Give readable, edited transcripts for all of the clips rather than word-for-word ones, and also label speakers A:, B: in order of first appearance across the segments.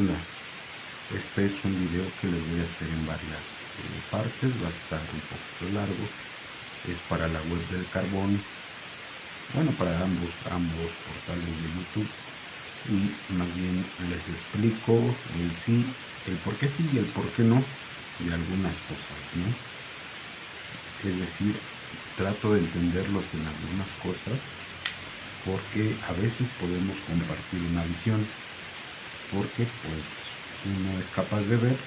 A: Bueno, este es un video que les voy a hacer en varias partes, va a estar un poquito largo. Es para la web del carbón, bueno, para ambos portales de YouTube. Y más bien les explico el por qué sí y el por qué no de algunas cosas, ¿no? Es decir, trato de entenderlos en algunas cosas, porque a veces podemos compartir una visión, porque pues uno es capaz de ver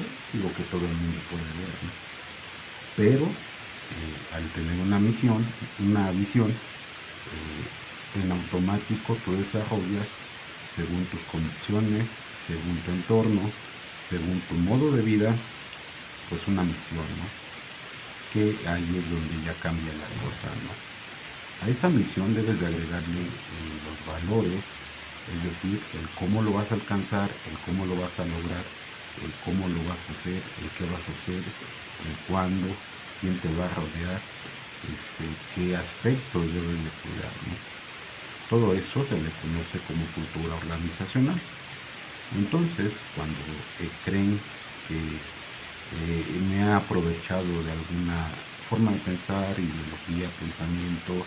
A: lo que todo el mundo puede ver, ¿no? Pero al tener una visión, en automático tú desarrollas según tus condiciones, según tu entorno, según tu modo de vida, pues una misión, ¿no? Que ahí es donde ya cambia la cosa, ¿no? A esa misión debes de agregarle los valores, es decir, el cómo lo vas a alcanzar, el cómo lo vas a lograr, el cómo lo vas a hacer, el qué vas a hacer, el cuándo, quién te va a rodear, qué aspectos debes de cuidar, ¿no? Todo eso se le conoce como cultura organizacional. Entonces, cuando creen que me ha aprovechado de alguna forma de pensar, ideología, pensamiento,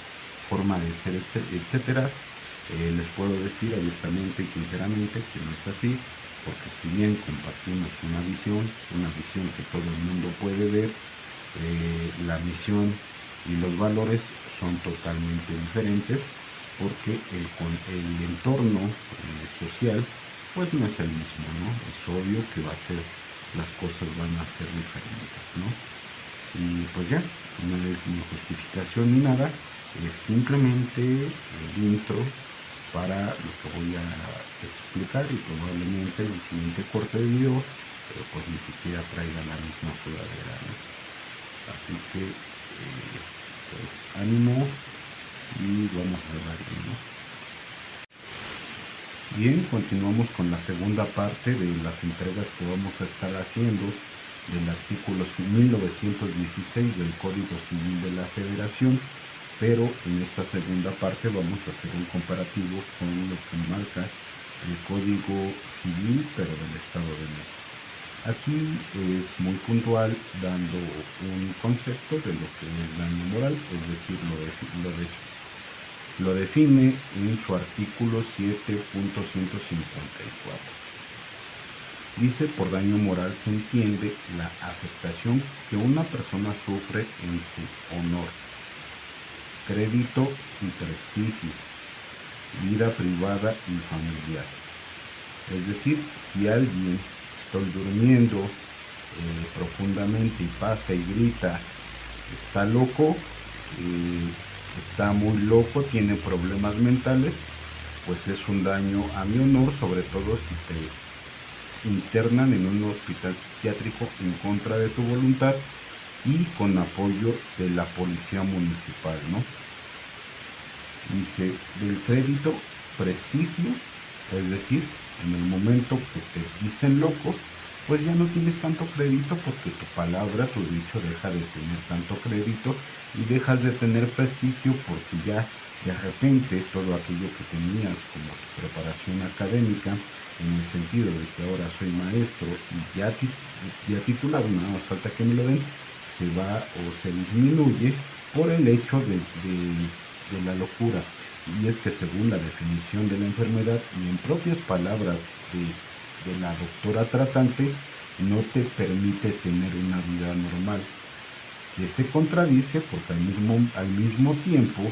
A: forma de ser, etcétera, les puedo decir abiertamente y sinceramente que no es así, porque si bien compartimos una visión que todo el mundo puede ver, la misión y los valores son totalmente diferentes, porque el entorno social pues no es el mismo, ¿no? Es obvio que las cosas van a ser diferentes, ¿no? Y pues ya, no es ni justificación ni nada, es simplemente el intro para lo que voy a explicar, y probablemente en el siguiente corte de video pues ni siquiera traiga la misma sudadera, ¿no? Así que pues ánimo y vamos a darle, ¿no? Bien, continuamos con la segunda parte de las entregas que vamos a estar haciendo del artículo 1916 del Código Civil de la Federación, pero en esta segunda parte vamos a hacer un comparativo con lo que marca el Código Civil, pero del Estado de México. Aquí es muy puntual, dando un concepto de lo que es daño moral, es decir, lo define en su artículo 7.154. Dice: por daño moral se entiende la afectación que una persona sufre en su honor, crédito y prestigio, vida privada y familiar. Es decir, si alguien está durmiendo profundamente y pasa y grita, está loco, está muy loco, tiene problemas mentales, pues es un daño a mi honor, sobre todo si te internan en un hospital psiquiátrico en contra de tu voluntad y con apoyo de la policía municipal, ¿no? Dice: del crédito, prestigio, es decir, en el momento que te dicen loco, pues ya no tienes tanto crédito, porque tu palabra, tu dicho deja de tener tanto crédito, y dejas de tener prestigio porque ya de repente todo aquello que tenías como tu preparación académica, en el sentido de que ahora soy maestro y ya titulado, nada más falta que me lo den, se va o se disminuye por el hecho de la locura. Y es que según la definición de la enfermedad y en propias palabras de la doctora tratante, no te permite tener una vida normal, que se contradice porque al mismo tiempo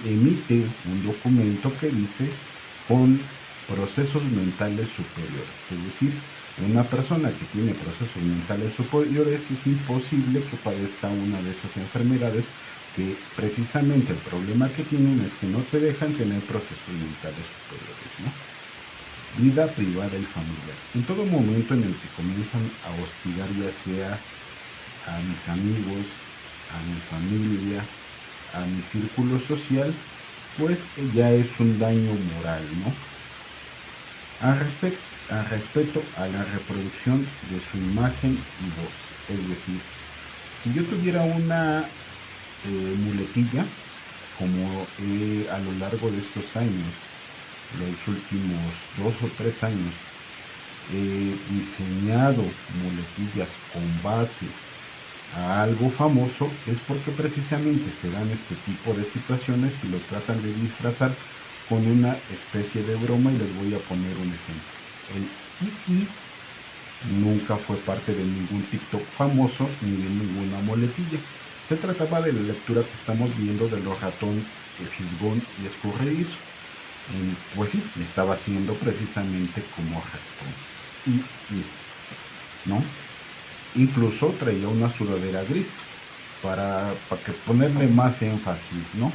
A: emite un documento que dice: con procesos mentales superiores. Es decir, una persona que tiene procesos mentales superiores es imposible que padezca una de esas enfermedades, que precisamente el problema que tienen es que no te dejan tener procesos mentales superiores, ¿no? Vida privada y familiar. En todo momento en el que comienzan a hostigar, ya sea a mis amigos, a mi familia, a mi círculo social, pues ya es un daño moral, ¿no? Al respeto a la reproducción de su imagen y voz. Es decir, si yo tuviera una muletilla, como a lo largo de estos años, los últimos 2 o 3 años, diseñado muletillas con base a algo famoso, es porque precisamente se dan este tipo de situaciones y lo tratan de disfrazar con una especie de broma, y les voy a poner un ejemplo. El Iki nunca fue parte de ningún TikTok famoso ni de ninguna muletilla. Se trataba de la lectura que estamos viendo de los ratón, fisgón y escurridizo. Pues sí, estaba haciendo precisamente como ratón. Y, ¿no? Incluso traía una sudadera gris para que ponerle más énfasis, ¿no?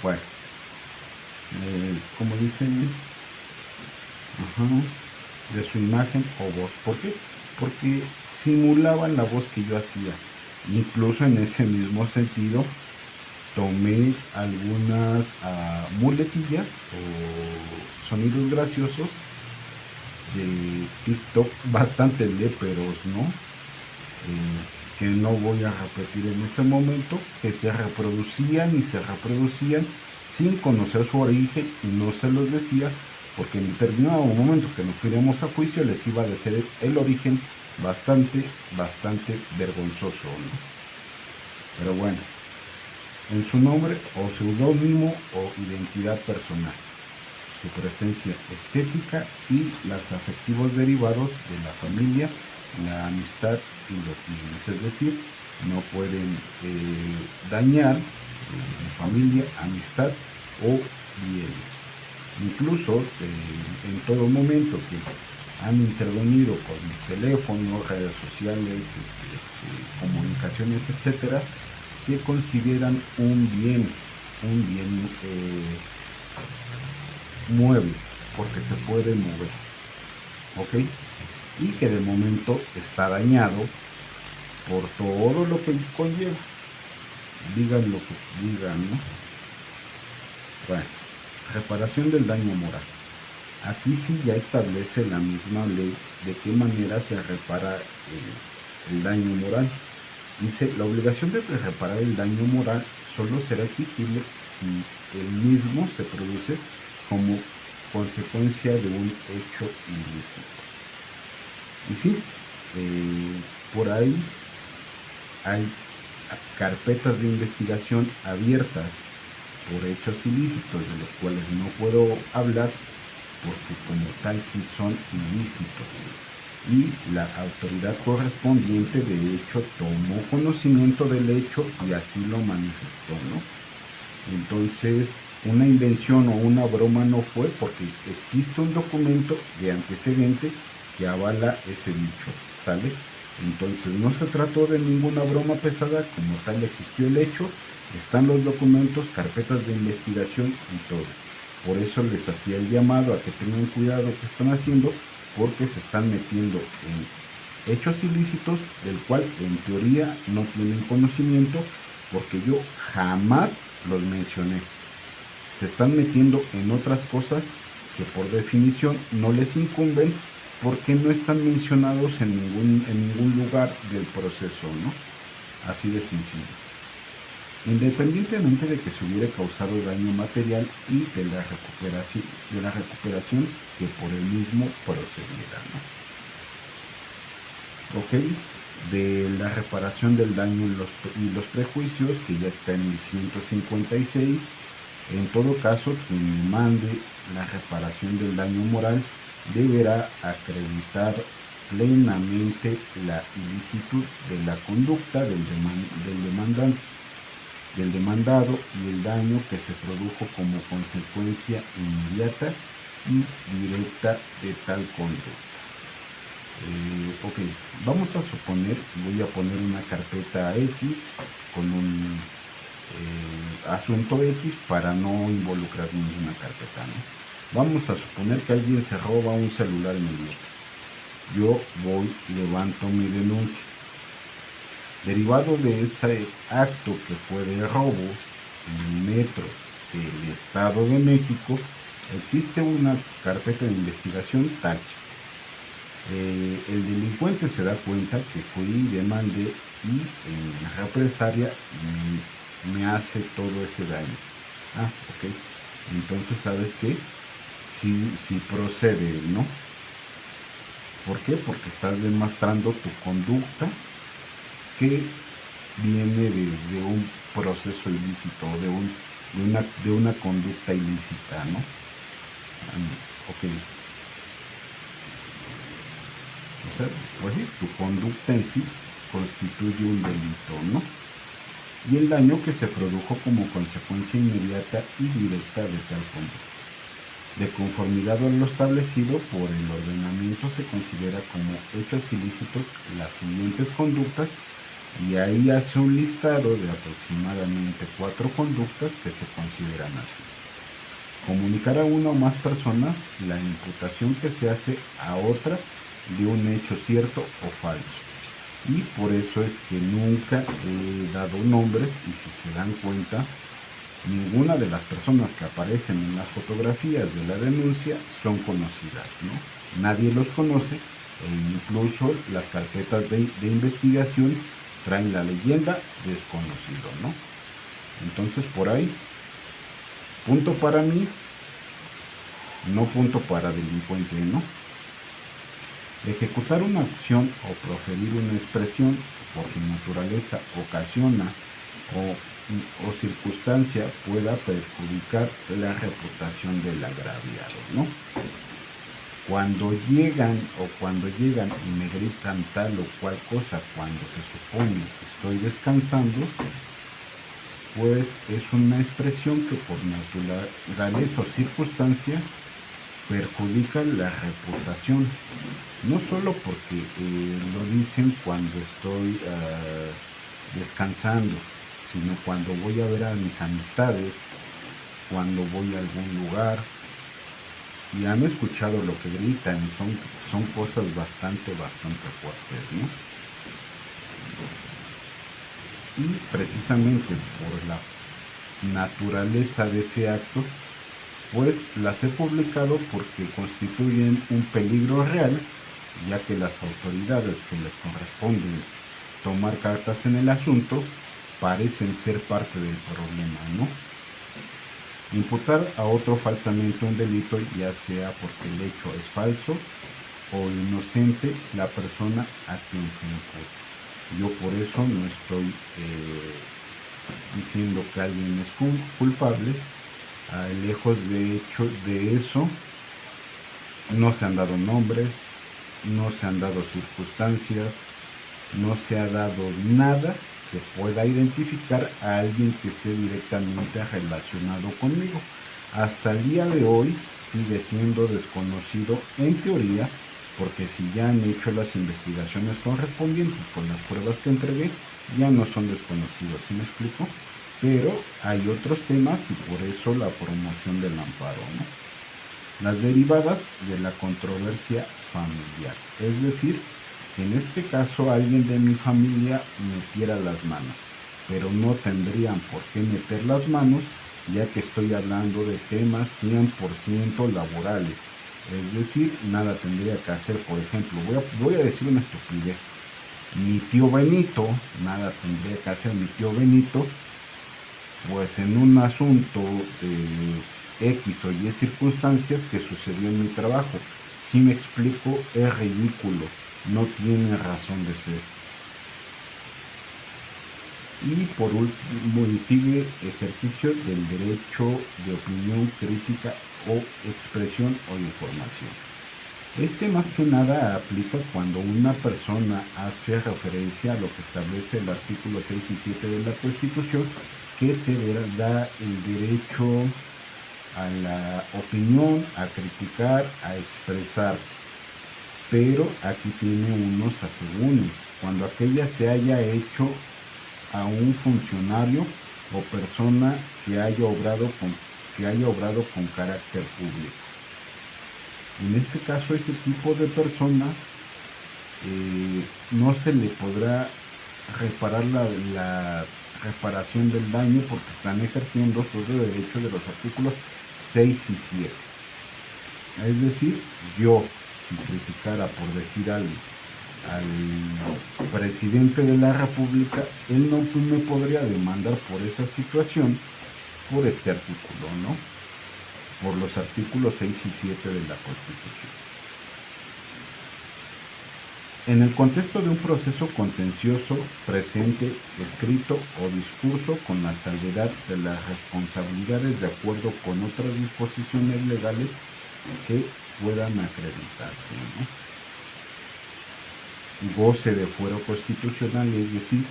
A: Bueno, como dicen, de su imagen o voz. ¿Por qué? Porque simulaban la voz que yo hacía. Incluso en ese mismo sentido, tomé algunas muletillas o sonidos graciosos de TikTok, bastante léperos, ¿no? Que no voy a repetir en ese momento, que se reproducían y se reproducían sin conocer su origen, y no se los decía porque en determinado momento que nos fuéramos a juicio les iba a decir el origen bastante vergonzoso, ¿no? Pero bueno, en su nombre o seudónimo o identidad personal, su presencia estética y los afectivos derivados de la familia, la amistad y los bienes. Es decir, no pueden dañar familia, amistad o bienes. Incluso en todo momento que han intervenido con mis teléfonos, redes sociales, comunicaciones, etcétera, se consideran un bien mueble, porque se puede mover, ¿ok? Y que de momento está dañado por todo lo que conlleva. Digan lo que digan, ¿no? Bueno, reparación del daño moral. Aquí sí ya establece la misma ley de qué manera se repara el daño moral. Dice, la obligación de reparar el daño moral solo será exigible si el mismo se produce como consecuencia de un hecho ilícito. Y sí, por ahí hay carpetas de investigación abiertas por hechos ilícitos de los cuales no puedo hablar porque como tal sí son ilícitos, y la autoridad correspondiente de hecho tomó conocimiento del hecho y así lo manifestó, ¿no? Entonces, una invención o una broma no fue, porque existe un documento de antecedente que avala ese dicho, ¿sale? Entonces no se trató de ninguna broma pesada, como tal existió el hecho, están los documentos, carpetas de investigación y todo. Por eso les hacía el llamado a que tengan cuidado que están haciendo, porque se están metiendo en hechos ilícitos del cual en teoría no tienen conocimiento, porque yo jamás los mencioné. Se están metiendo en otras cosas que por definición no les incumben, porque no están mencionados en ningún lugar del proceso, ¿no? Así de sencillo. Independientemente de que se hubiera causado daño material y de la recuperación que por el mismo procediera, ¿no? Ok, de la reparación del daño y los prejuicios, que ya está en el 156. En todo caso, quien mande la reparación del daño moral deberá acreditar plenamente la ilicitud de la conducta del demandado y el daño que se produjo como consecuencia inmediata y directa de tal conducta. Ok, vamos a suponer, voy a poner una carpeta X con un asunto X para no involucrar ninguna carpeta, ¿no? Vamos a suponer que alguien se roba un celular en el metro. Yo voy, levanto mi denuncia. Derivado de ese acto que fue de robo en el metro del Estado de México, existe una carpeta de investigación tacha. El delincuente se da cuenta que fui, demandé y en represalia me hace todo ese daño. Ok. Entonces, ¿sabes qué? Sí procede, ¿no? ¿Por qué? Porque estás demostrando tu conducta que viene de un proceso ilícito, de una conducta ilícita, ¿no? Ok. O sea, pues sí, tu conducta en sí constituye un delito, ¿no? Y el daño que se produjo como consecuencia inmediata y directa de tal conducta. De conformidad a lo establecido por el ordenamiento, se considera como hechos ilícitos las siguientes conductas, y ahí hace un listado de aproximadamente 4 conductas que se consideran así. Comunicar a una o más personas la imputación que se hace a otra de un hecho cierto o falso. Y por eso es que nunca he dado nombres, y si se dan cuenta, ninguna de las personas que aparecen en las fotografías de la denuncia son conocidas, ¿no? Nadie los conoce, e incluso las carpetas de investigación traen la leyenda desconocido, ¿no? Entonces, por ahí, punto para mí, no punto para delincuente, ¿no? Ejecutar una acción o proferir una expresión por su naturaleza ocasiona o circunstancia pueda perjudicar la reputación del agraviado, ¿no? Cuando llegan y me gritan tal o cual cosa cuando se supone que estoy descansando, pues es una expresión que por naturaleza o circunstancia perjudica la reputación, no solo porque lo dicen cuando estoy descansando, sino cuando voy a ver a mis amistades, cuando voy a algún lugar, y han escuchado lo que gritan, son cosas bastante fuertes, ¿no? Y precisamente por la naturaleza de ese acto, pues las he publicado porque constituyen un peligro real, ya que las autoridades que les corresponden tomar cartas en el asunto parecen ser parte del problema, ¿no? Imputar a otro falsamente un delito, ya sea porque el hecho es falso o inocente la persona a quien se imputa. Yo por eso no estoy diciendo que alguien es culpable. Lejos de eso, no se han dado nombres, no se han dado circunstancias, no se ha dado nada que pueda identificar a alguien que esté directamente relacionado conmigo. Hasta el día de hoy sigue siendo desconocido en teoría, porque si ya han hecho las investigaciones correspondientes con las pruebas que entregué, ya no son desconocidos, ¿sí me explico? Pero hay otros temas y por eso la promoción del amparo, ¿no? Las derivadas de la controversia familiar, es decir, en este caso alguien de mi familia metiera las manos, pero no tendrían por qué meter las manos, ya que estoy hablando de temas 100% laborales. Es decir, nada tendría que hacer. Por ejemplo, voy a decir una estupidez. Mi tío Benito, nada tendría que hacer mi tío Benito, pues en un asunto de X o Y circunstancias que sucedió en mi trabajo. Si me explico, es ridículo. No tiene razón de ser. Y por último, sigue ejercicio del derecho de opinión, crítica o expresión o información. Este más que nada aplica cuando una persona hace referencia a lo que establece el artículo 6 y 7 de la Constitución, que te da el derecho a la opinión, a criticar, a expresar. Pero aquí tiene unos asegúnes. Cuando aquella se haya hecho a un funcionario o persona que haya obrado con carácter público. En este caso, ese tipo de personas no se le podrá reparar la reparación del daño, porque están ejerciendo sobre derecho de los artículos 6 y 7. Es decir, yo, si criticara, por decir algo, al presidente de la República, él no me podría demandar por esa situación, por este artículo, ¿no? Por los artículos 6 y 7 de la Constitución. En el contexto de un proceso contencioso presente, escrito o discurso con la salvedad de las responsabilidades de acuerdo con otras disposiciones legales que puedan acreditarse, ¿no? Goce de fuero constitucional, es decir,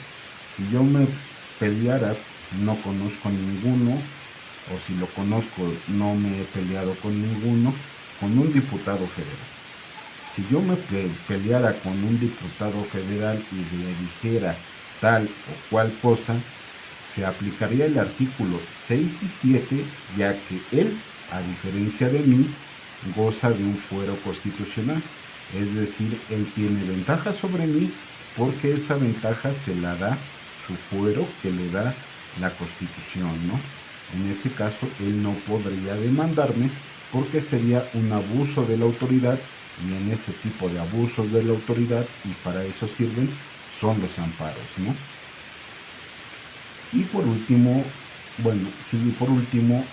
A: si yo me peleara, no conozco ninguno, o si lo conozco, no me he peleado con ninguno, con un diputado federal. Si yo me peleara con un diputado federal y le dijera tal o cual cosa, se aplicaría el artículo 6 y 7, ya que él, a diferencia de mí, goza de un fuero constitucional. Es decir, él tiene ventaja sobre mí porque esa ventaja se la da su fuero que le da la Constitución, ¿no? En ese caso, él no podría demandarme porque sería un abuso de la autoridad, y en ese tipo de abusos de la autoridad, y para eso sirven, son los amparos, ¿no? Y por último,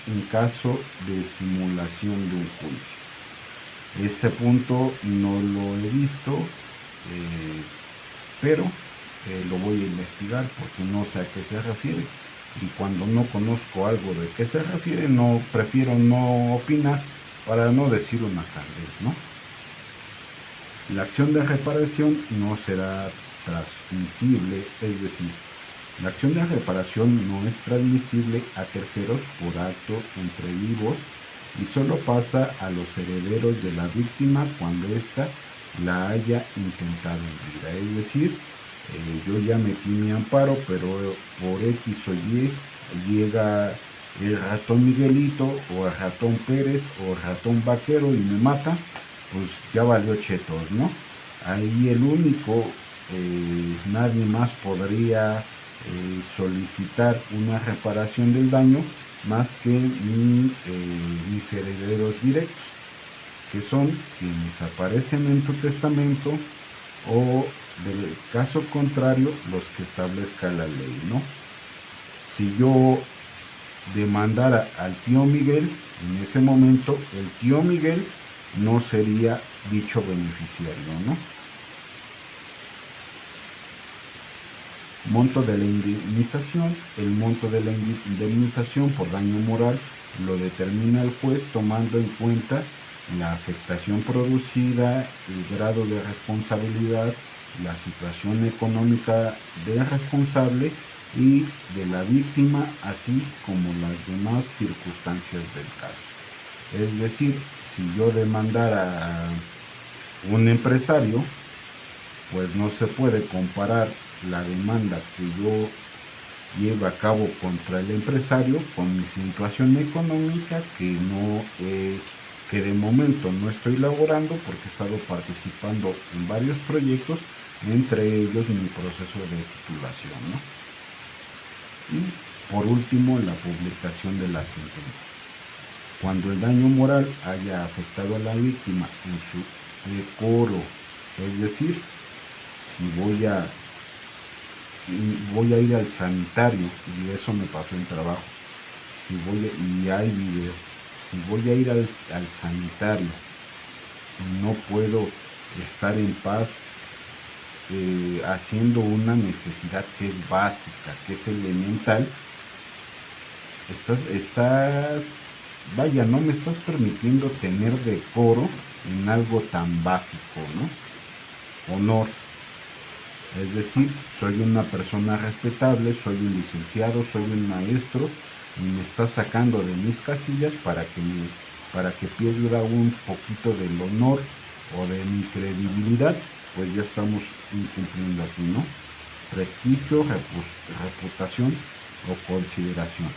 A: en caso de simulación de un juicio. Ese punto no lo he visto, pero lo voy a investigar porque no sé a qué se refiere. Y cuando no conozco algo de qué se refiere, prefiero no opinar para no decir una sandez, ¿no? La acción de reparación no será transmisible, es decir, la acción de reparación no es transmisible a terceros por acto entre vivos y solo pasa a los herederos de la víctima cuando ésta la haya intentado en vida. Es decir, yo ya metí mi amparo, pero por X o Y llega el ratón Miguelito o el ratón Pérez o el ratón Vaquero y me mata, pues ya valió chetos, ¿no? Ahí el único, nadie más podría solicitar una reparación del daño más que mis herederos directos, que son quienes aparecen en tu testamento o, del caso contrario, los que establezca la ley, ¿no? Si yo demandara al tío Miguel, en ese momento el tío Miguel no sería dicho beneficiario, ¿no? Monto de la indemnización. El monto de la indemnización por daño moral lo determina el juez tomando en cuenta la afectación producida, el grado de responsabilidad, la situación económica del responsable y de la víctima, así como las demás circunstancias del caso. Es decir, si yo demandara a un empresario, pues no se puede comparar la demanda que yo llevo a cabo contra el empresario con mi situación económica que de momento no estoy laborando porque he estado participando en varios proyectos, entre ellos mi proceso de titulación, ¿no? Y por último, la publicación de la sentencia. Cuando el daño moral haya afectado a la víctima en su decoro, es decir, si voy a ir al sanitario, y eso me pasó en trabajo, y hay video, si voy a ir al sanitario y no puedo estar en paz haciendo una necesidad que es básica, que es elemental, no me estás permitiendo tener decoro en algo tan básico, ¿no? Honor. Es decir, soy una persona respetable, soy un licenciado, soy un maestro, y me estás sacando de mis casillas para que pierda un poquito del honor o de mi credibilidad, pues ya estamos incumpliendo aquí, ¿no? Prestigio, reputación o consideración.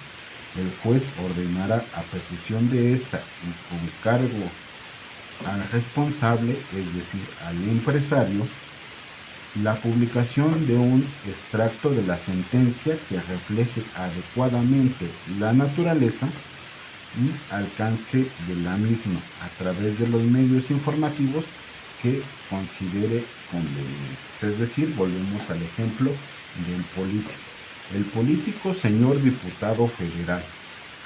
A: El juez ordenará a petición de esta y con cargo al responsable, es decir, al empresario, la publicación de un extracto de la sentencia que refleje adecuadamente la naturaleza y alcance de la misma a través de los medios informativos que considere convenientes. Es decir, volvemos al ejemplo del político. El político, señor diputado federal,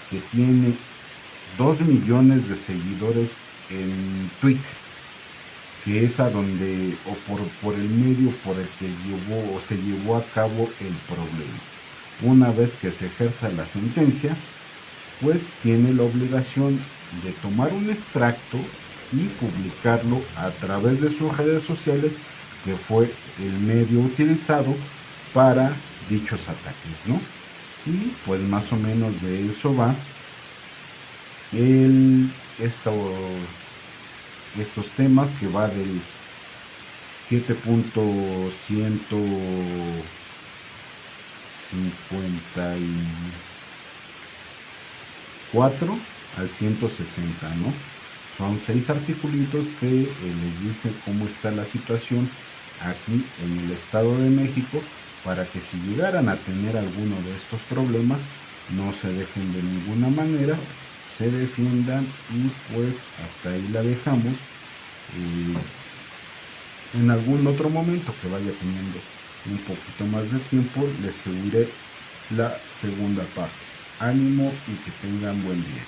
A: que tiene 2 millones de seguidores en Twitter, que es a donde, o por el medio por el que se llevó a cabo el problema. Una vez que se ejerza la sentencia, pues tiene la obligación de tomar un extracto y publicarlo a través de sus redes sociales, que fue el medio utilizado para dichos ataques, ¿no? Y pues más o menos de eso va estos temas, que va del 7.154 al 160, ¿no? Son 6 articulitos que les dice cómo está la situación aquí en el Estado de México, para que si llegaran a tener alguno de estos problemas, no se dejen de ninguna manera, se defiendan. Y pues hasta ahí la dejamos. En algún otro momento que vaya teniendo un poquito más de tiempo, les subiré la segunda parte. Ánimo y que tengan buen día.